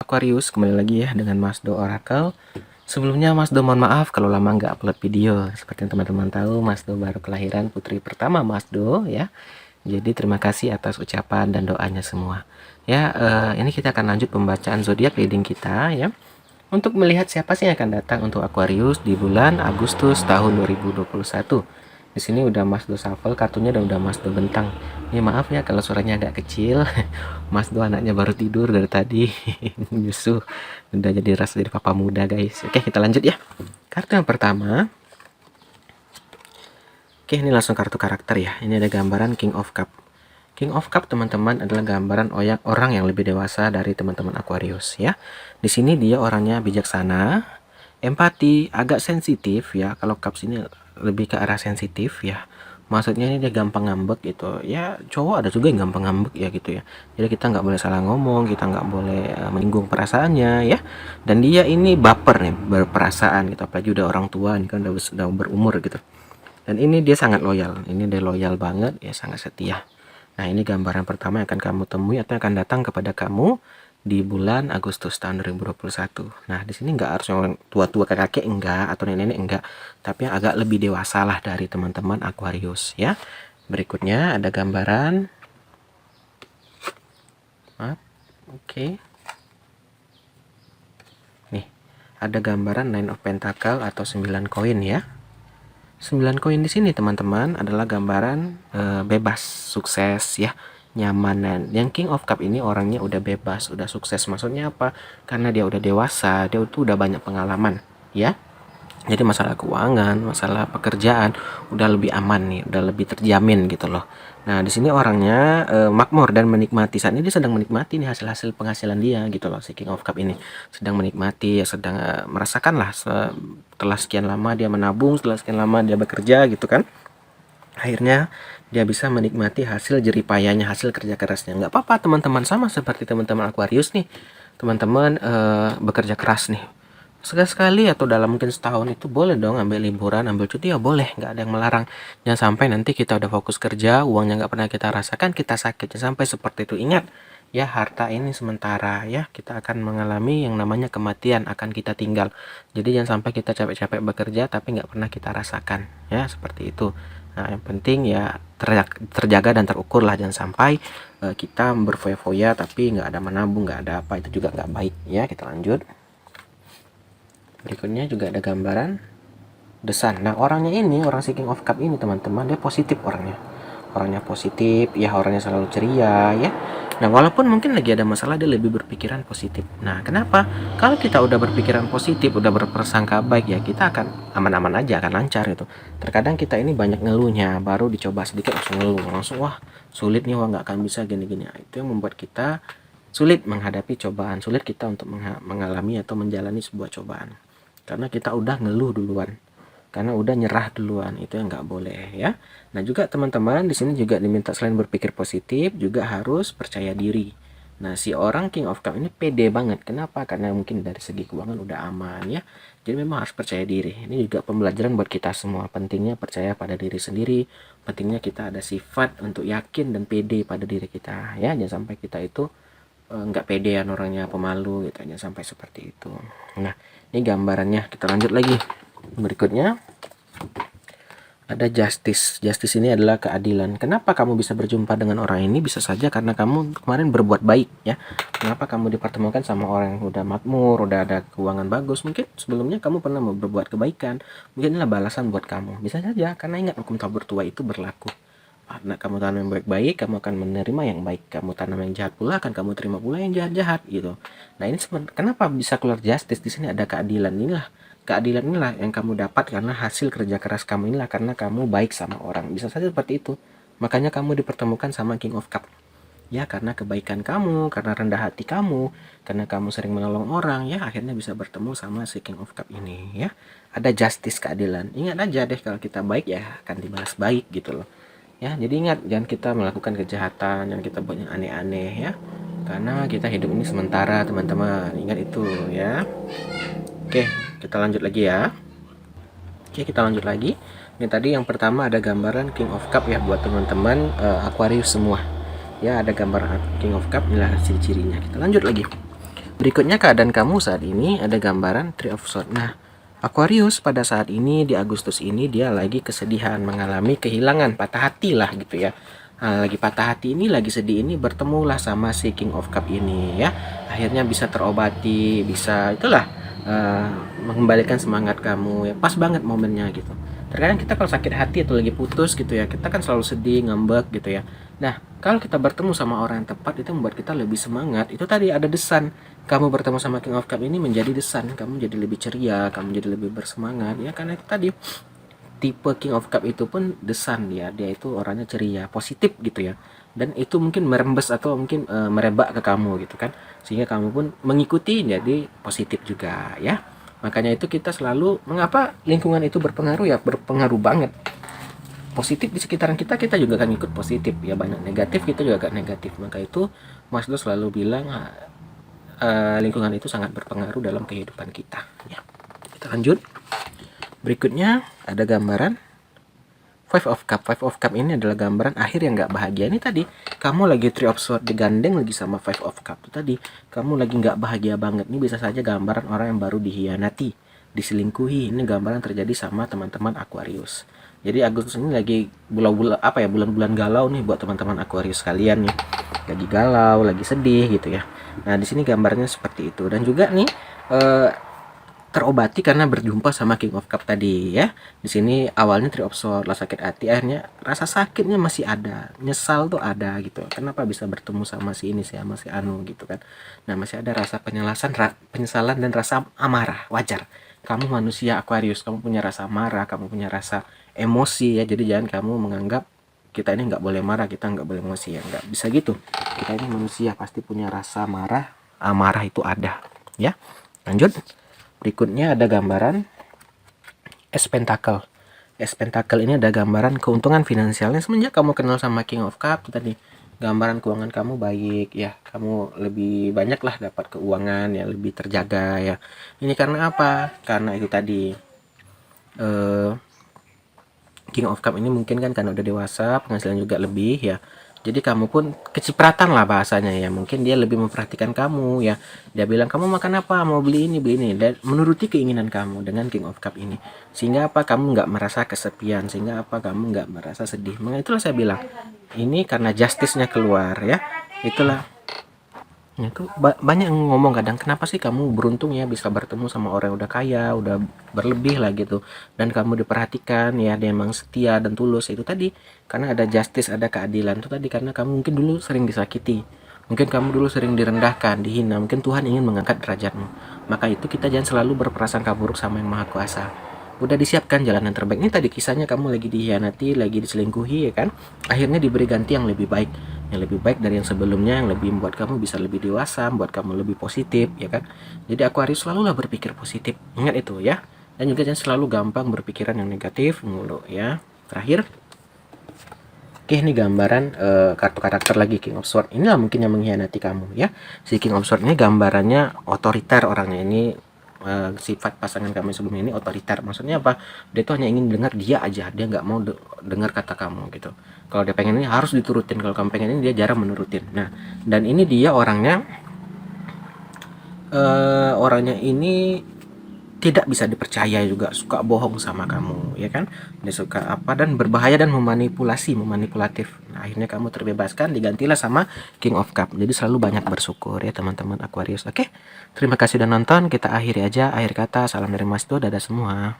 Aquarius, kembali lagi ya dengan Mas Do Oracle. Sebelumnya Mas Do mohon maaf kalau lama nggak upload video. Seperti yang teman-teman tahu, Mas Do baru kelahiran putri pertama Mas Do ya. Jadi terima kasih atas ucapan dan doanya semua. Ya, ini kita akan lanjut pembacaan zodiak reading kita ya. Untuk melihat siapa sih yang akan datang untuk Aquarius di bulan Agustus tahun 2021. Di sini udah Mas Do shuffle kartunya dan udah Mas Do bentang. Ini maaf ya kalau suaranya agak kecil. Mas Do anaknya baru tidur dari tadi. Nyusu. Udah jadi rasa jadi papa muda, guys. Oke, kita lanjut ya. Kartu yang pertama. Oke, ini langsung kartu karakter ya. Ini ada gambaran King of Cup. King of Cup teman-teman adalah gambaran orang yang lebih dewasa dari teman-teman Aquarius ya. Di sini dia orangnya bijaksana, empati, agak sensitif ya. Kalau Cups ini lebih ke arah sensitif ya. Maksudnya ini dia gampang ngambek gitu. Ya cowok ada juga yang gampang ngambek ya gitu ya. Jadi kita nggak boleh salah ngomong, kita nggak boleh menyinggung perasaannya ya. Dan dia ini baper nih, berperasaan gitu. Apalagi udah orang tua, ini kan udah berumur gitu. Dan ini dia sangat loyal. Ini dia loyal banget ya, sangat setia. Nah, ini gambaran pertama yang akan kamu temui atau yang akan datang kepada kamu di bulan Agustus tahun 2021. Nah, di sini nggak harus yang tua-tua kakek enggak atau nenek-nenek enggak, tapi yang agak lebih dewasa lah dari teman-teman Aquarius ya. Berikutnya ada gambaran Oke. Nih, ada gambaran Nine of Pentacle atau 9 koin ya. 9 koin di sini teman-teman adalah gambaran bebas, sukses ya, nyaman. Yang King of Cup ini orangnya udah bebas, udah sukses. Maksudnya apa? Karena dia udah dewasa, dia tuh udah banyak pengalaman ya. Jadi masalah keuangan, masalah pekerjaan udah lebih aman nih, udah lebih terjamin gitu loh. Nah, di sini orangnya makmur dan menikmati. Saat ini dia sedang menikmati nih hasil-hasil penghasilan dia gitu loh. Si King of Cup ini sedang menikmati, ya sedang merasakan lah setelah sekian lama dia menabung, setelah sekian lama dia bekerja gitu kan. Akhirnya dia bisa menikmati hasil jeripayanya, hasil kerja kerasnya. Nggak apa-apa teman-teman, sama seperti teman-teman Aquarius nih. Teman-teman bekerja keras nih. Sekali-sekali atau dalam mungkin setahun itu boleh dong ambil liburan, ambil cuti ya boleh, nggak ada yang melarang. Jangan sampai nanti kita udah fokus kerja, uangnya nggak pernah kita rasakan, kita sakit. Jangan sampai seperti itu. Ingat, ya harta ini sementara ya, kita akan mengalami yang namanya kematian, akan kita tinggal. Jadi jangan sampai kita capek-capek bekerja tapi nggak pernah kita rasakan ya, seperti itu. Nah, yang penting ya terjaga dan terukur lah, jangan sampai kita berfoya-foya tapi nggak ada menabung, nggak ada apa, itu juga nggak baik ya. Kita lanjut. Berikutnya juga ada gambaran The Sun. Nah, orangnya ini, orang si King of Cup ini teman-teman, dia positif orangnya. Orangnya positif, ya orangnya selalu ceria ya. Nah, walaupun mungkin lagi ada masalah, dia lebih berpikiran positif. Nah, kenapa? Kalau kita udah berpikiran positif, udah berprasangka baik ya, kita akan aman-aman aja, akan lancar gitu. Terkadang kita ini banyak ngeluhnya, baru dicoba sedikit langsung ngeluh, langsung wah sulit nih, wah nggak akan bisa gini-gini. Nah, itu yang membuat kita sulit menghadapi cobaan, sulit kita untuk mengalami atau menjalani sebuah cobaan. Karena kita udah ngeluh duluan, karena udah nyerah duluan, itu yang nggak boleh ya. Nah juga teman-teman di sini juga diminta selain berpikir positif juga harus percaya diri. Nah si orang King of Cup ini pede banget. Kenapa? Karena mungkin dari segi keuangan udah aman ya. Jadi memang harus percaya diri. Ini juga pembelajaran buat kita semua. Pentingnya percaya pada diri sendiri. Pentingnya kita ada sifat untuk yakin dan pede pada diri kita ya. Jangan sampai kita itu nggak pedean, orangnya pemalu gitu, jangan sampai seperti itu. Nah ini gambarannya, kita lanjut lagi. Berikutnya ada justice. Justice ini adalah keadilan. Kenapa kamu bisa berjumpa dengan orang ini? Bisa saja karena kamu kemarin berbuat baik ya. Kenapa kamu dipertemukan sama orang yang udah makmur, udah ada keuangan bagus? Mungkin sebelumnya kamu pernah berbuat kebaikan, mungkin inilah balasan buat kamu. Bisa saja, karena ingat hukum tabur tua itu berlaku. Nah, kamu tanam yang baik-baik, kamu akan menerima yang baik. Kamu tanam yang jahat pula, akan kamu terima pula yang jahat-jahat gitu. Nah, ini kenapa bisa keluar justice? Di sini ada keadilan. Keadilan inilah yang kamu dapat karena hasil kerja keras kamu, inilah karena kamu baik sama orang. Bisa saja seperti itu. Makanya kamu dipertemukan sama King of Cup. Ya, karena kebaikan kamu, karena rendah hati kamu, karena kamu sering menolong orang, ya akhirnya bisa bertemu sama si King of Cup ini ya. Ada justice, keadilan. Ingat aja deh, kalau kita baik ya akan dibalas baik gitu loh. Ya, jadi ingat, jangan kita melakukan kejahatan, jangan kita buat yang aneh-aneh ya. Karena kita hidup ini sementara, teman-teman. Ingat itu ya. Oke, kita lanjut lagi ya. Oke, kita lanjut lagi. Ini tadi yang pertama ada gambaran King of Cup ya buat teman-teman Aquarius semua. Ya, ada gambar King of Cup, inilah ciri-cirinya. Kita lanjut lagi. Berikutnya keadaan kamu saat ini ada gambaran Three of Swords. Nah, Aquarius pada saat ini di Agustus ini dia lagi kesedihan, mengalami kehilangan, patah hati lah gitu ya. Nah, lagi patah hati ini, lagi sedih ini, bertemulah sama si King of Cup ini ya. Akhirnya bisa terobati, bisa itulah mengembalikan semangat kamu ya. Pas banget momennya gitu. Terkadang kita kalau sakit hati atau lagi putus gitu ya, kita kan selalu sedih, ngambek gitu ya. Nah, kalau kita bertemu sama orang yang tepat itu membuat kita lebih semangat. Itu tadi ada desan. Kamu bertemu sama King of Cup ini menjadi desan, kamu jadi lebih ceria, kamu jadi lebih bersemangat ya, karena itu tadi tipe King of Cup itu pun desan ya, dia itu orangnya ceria, positif gitu ya. Dan itu mungkin merembes atau mungkin merebak ke kamu gitu kan. Sehingga kamu pun mengikuti jadi positif juga ya. Makanya itu kita selalu, mengapa lingkungan itu berpengaruh ya, berpengaruh banget. Positif di sekitaran kita, kita juga akan ikut positif ya, banyak negatif kita juga akan negatif. Maka itu Mas Do selalu bilang lingkungan itu sangat berpengaruh dalam kehidupan kita ya. Kita lanjut. Berikutnya ada gambaran Five of Cup. Five of Cup ini adalah gambaran akhir yang nggak bahagia. Ini tadi kamu lagi Three of Swords digandeng lagi sama Five of Cup. Itu tadi kamu lagi nggak bahagia banget. Ini bisa saja gambaran orang yang baru dihianati, diselingkuhi. Ini gambaran terjadi sama teman-teman Aquarius. Jadi Agustus ini lagi bulan-bulan galau nih buat teman-teman Aquarius kalian nih. Lagi galau, lagi sedih gitu ya. Nah, di sini gambarnya seperti itu. Dan juga nih terobati karena berjumpa sama King of Cup tadi ya. Di sini awalnya Three of Swords lah sakit hati, akhirnya rasa sakitnya masih ada, nyesal tuh ada gitu. Kenapa bisa bertemu sama si ini, sama si Anu gitu kan. Nah, masih ada rasa penyesalan dan rasa amarah. Wajar. Kamu manusia Aquarius, kamu punya rasa marah, kamu punya rasa emosi ya. Jadi jangan kamu menganggap kita ini nggak boleh marah, kita nggak boleh emosi ya. Nggak bisa gitu. Kita ini manusia, pasti punya rasa marah. Amarah itu ada ya. Lanjut. Berikutnya ada gambaran Ace Pentacle. Ace Pentacle ini ada gambaran keuntungan finansialnya semenjak kamu kenal sama King of Cup tadi. Gambaran keuangan kamu baik ya, kamu lebih banyak lah dapat keuangan ya, lebih terjaga ya. Ini karena apa? Karena itu tadi King of Cup ini mungkin kan karena udah dewasa, penghasilan juga lebih ya. Jadi kamu pun kecipratan lah bahasanya ya. Mungkin dia lebih memperhatikan kamu ya. Dia bilang kamu makan apa, mau beli ini, dan menuruti keinginan kamu dengan King of Cup ini. Sehingga apa, kamu nggak merasa kesepian, sehingga apa, kamu nggak merasa sedih. Maka itulah saya bilang ini karena justice-nya keluar ya. Itulah. Itu banyak yang ngomong kadang, kenapa sih kamu beruntung ya bisa bertemu sama orang yang udah kaya, udah berlebih lah gitu, dan kamu diperhatikan ya, dia emang setia dan tulus. Itu tadi karena ada justice, ada keadilan. Itu tadi karena kamu mungkin dulu sering disakiti, mungkin kamu dulu sering direndahkan, dihina, mungkin Tuhan ingin mengangkat derajatmu. Maka itu kita jangan selalu berprasangka buruk sama yang maha kuasa. Udah disiapkan jalan yang terbaik. Ini tadi kisahnya kamu lagi dihianati, lagi diselingkuhi ya kan, akhirnya diberi ganti yang lebih baik, dari yang sebelumnya, yang lebih membuat kamu bisa lebih dewasa, membuat kamu lebih positif ya kan. Jadi Aquarius selalulah berpikir positif, ingat itu ya. Dan juga jangan selalu gampang berpikiran yang negatif mulu ya. Terakhir, oke, ini gambaran kartu karakter lagi King of Swords. Inilah mungkin yang mengkhianati kamu ya. Si King of Swords ini gambarannya otoriter orangnya ini. Sifat pasangan kamu sebelumnya ini otoriter. Maksudnya apa? Dia tuh hanya ingin dengar dia aja, dia nggak mau dengar kata kamu gitu. Kalau dia pengen ini harus diturutin, kalau kamu pengen ini dia jarang menurutin. Nah, dan ini dia orangnya ini tidak bisa dipercaya juga, suka bohong sama kamu ya kan. Dia suka apa, dan berbahaya dan manipulatif. Nah, akhirnya kamu terbebaskan, digantilah sama King of Cup. Jadi selalu banyak bersyukur ya teman-teman Aquarius. Oke, terima kasih udah nonton. Kita akhiri aja, akhir kata salam dari Mas Do, dadah semua.